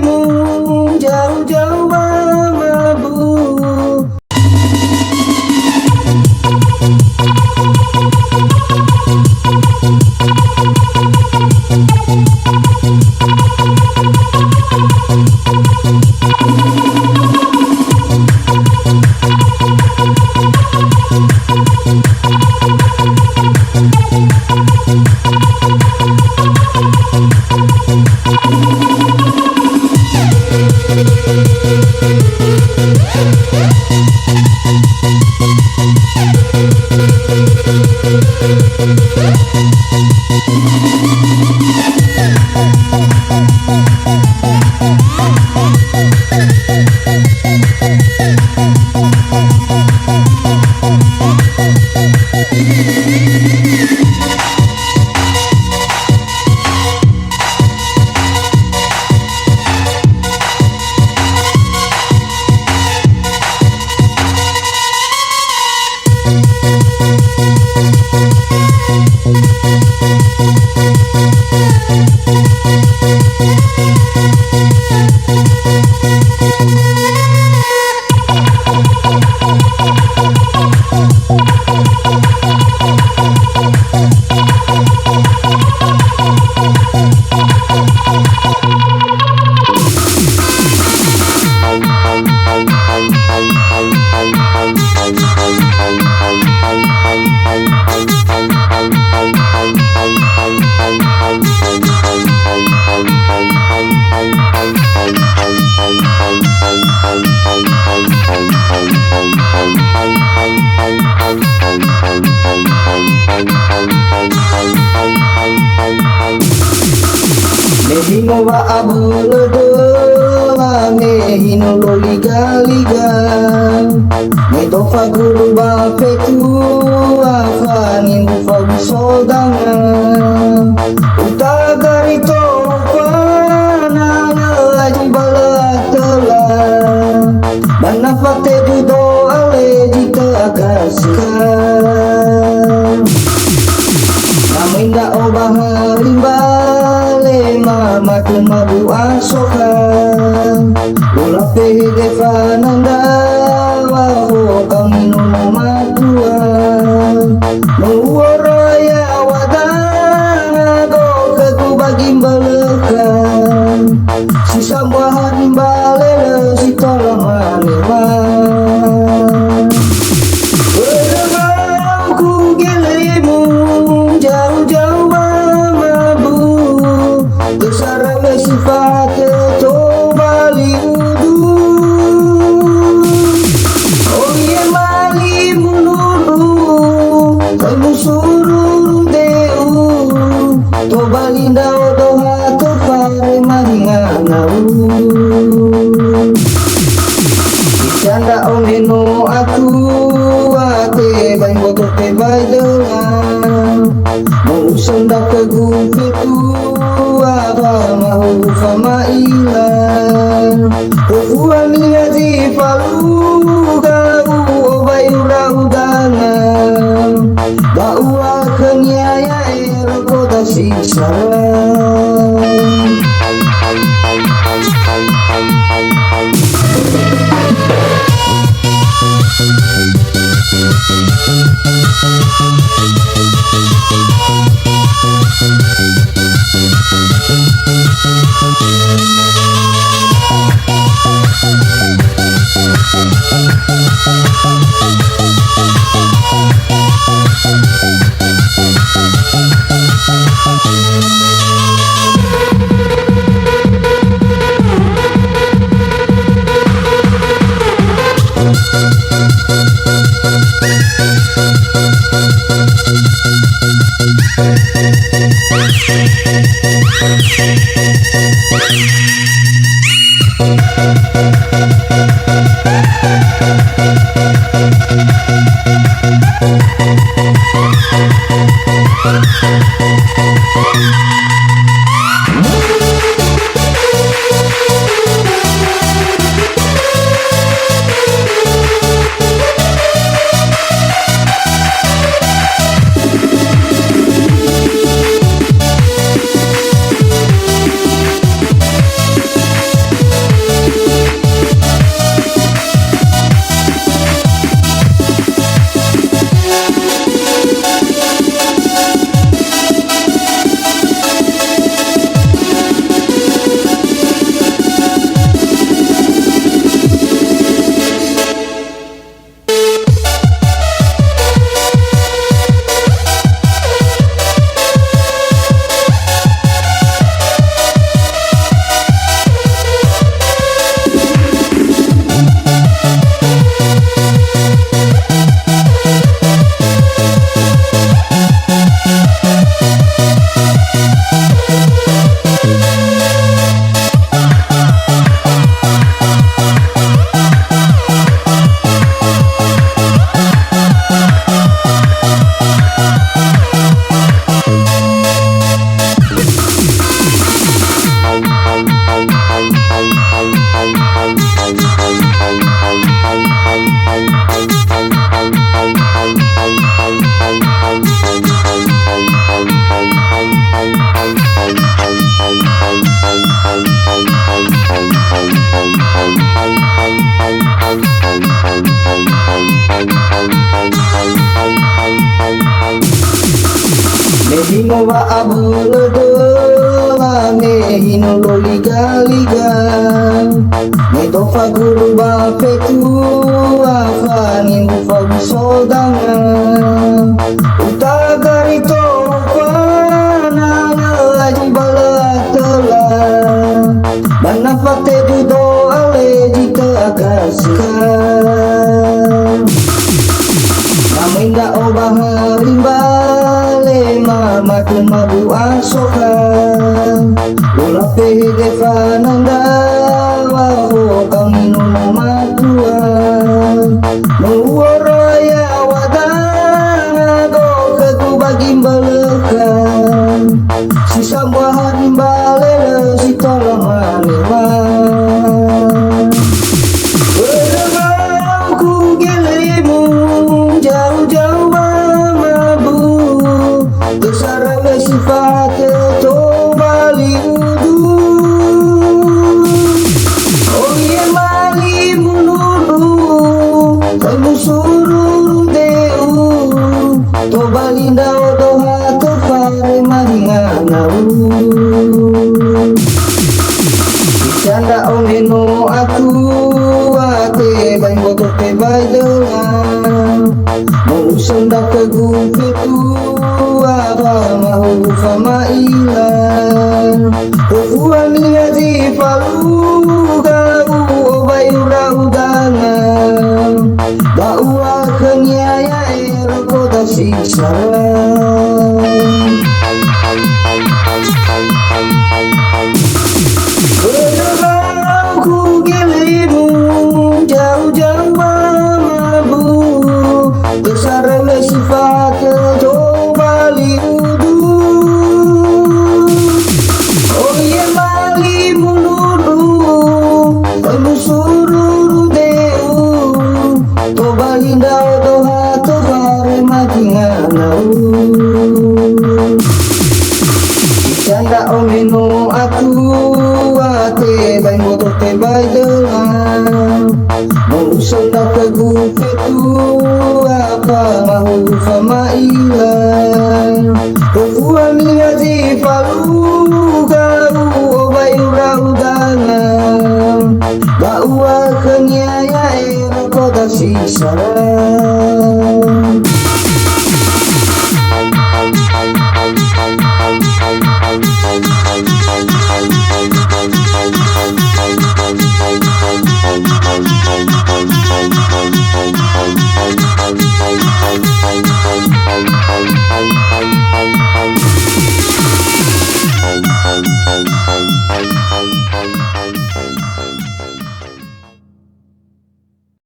dirimu jauh-jauh mabuk. Mehino wa abulodola, mehino lo liga-liga, metofa guru ba fetu, afanin fagu sodanga, utagari topana, laju balatala, banafate dudo ale jika kasihkan, naminda obah limbale mama kumabu asoka, ula pehe defananda wafo kamino matua, nuwaraya wadana do kekubagi mbalekan, sisambahan imbalele sitola maleman. Beremangku gilimu jauh-jauh mabuk, bersarang sifat kembali udu. Oh iya mali munuru, kamu suruh deu, to balinda odoha to pare maringanau. Canda omeno aku ate bain boto te baidelan, mau senda ke gumpitu apa mau fama ilan, kufuani haji falu kau bayu raudana, bawa kenyaya kota sisaran. Hino wa abulado lame hino lo liga ne to faguru ba fetu afani fa sodanga utagari to pana laji balatala manafate do ale jita akaskan Aminda obah limbale mama kumabu asoka Ula pehe defananda waho kamino matua Nuwaraya wadana go ketubagi mbalekan Sisa bahan mbale si tolong jauh-jauh mamabu Kesarang sifat to bali udu Oh iya mali munuru Kamu suruh deu To bali ndao doha to pare maringanau Canda omeno aku ate bain boto te baidelan Mausan da kegufitu apa mahu fama ilan Kufuani haji falu gau obayu raudana Ba'ua kenyaya kota siksalan Ku gilimu jauh-jauh mamabu Besar sifat to bali udu Oh iya bali munuru Kamu suruh deu To bali ndao doha to bare makinganau Canda omeno aku ate bain boto te baidelan Mausan da kegufitu apa mahu fama ilan Kufuani haji falu gau obayu raudana Ba'ua kenyaya kota siksalan